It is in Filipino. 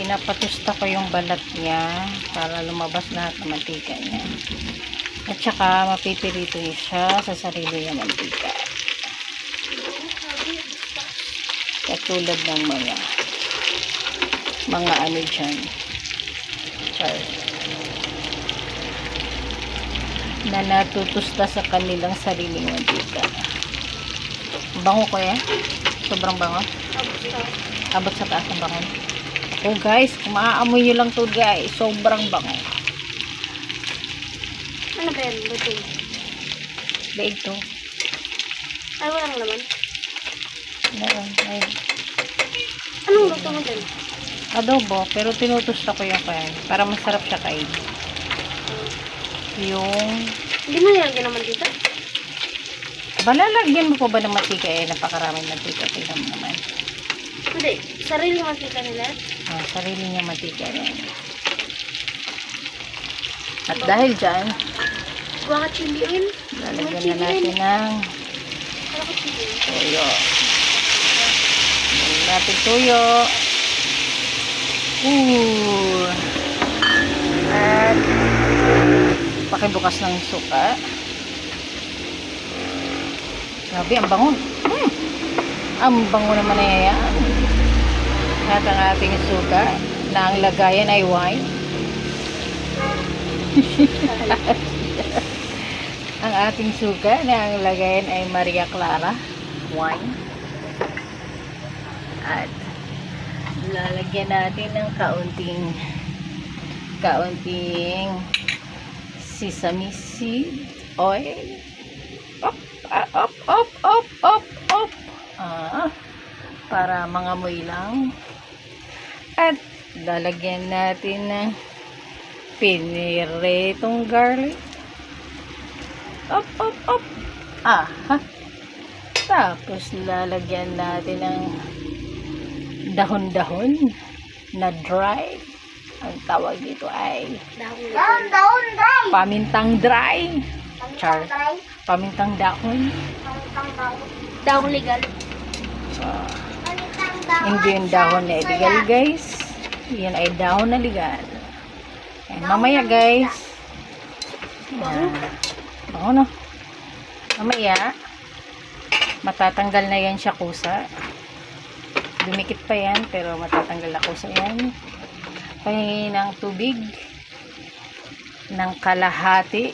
pinapatusta ko yung balat niya para lumabas lahat ng mantika niya. At saka mapipirito siya sa sarili niya mantika. Katulad ng mga ano dyan. Na natutusta sa kanilang sariling mantika. Bango ko yan? Sobrang bango? Abot sa taas ng bango. Oh guys, kung maaamoy nyo lang to guys, sobrang bango. Ano ba yan? Luto? Daig to. Ay, walang laman. Meron. Anong luto mo dyan? Adobo, pero tinutusta ko yung kaya para masarap siya kain. Yung Hindi mo nilagyan naman dito? balalagyan mo po ba ng mantika napakaraming mantika. Tingnan mo naman. Hindi. Sarili mantika nila. Sarili niya mantika yan. At dahil dyan, Baka chili oil. lalagyan na natin ng Baka chili oil. tuyo. Lalagyan natin tuyo. At pakibukas ng suka. Grabe, ang bango. Ang bango naman na yan. At ang ating suka na ang lagayan ay wine. Ang ating suka na ang lagayan ay Maria Clara wine. At lalagyan natin ng kaunting sesame seed oil. Op. Para mangamoy lang. At lalagyan natin ng piniritong garlic. Op. Tapos lalagyan natin ng dahon-dahon na dry. Ang tawag dito ay pamintang dry. Char. Pamintang dahon. Dahon legal. Hindi yung dahon na illegal guys. Yan ay dahon na legal. Ayan, mamaya guys. Bango na. Mamaya matatanggal na yan siya kusa. Dumikit pa yan pero matatanggal na kusa yan. Pahingin ng tubig ng kalahati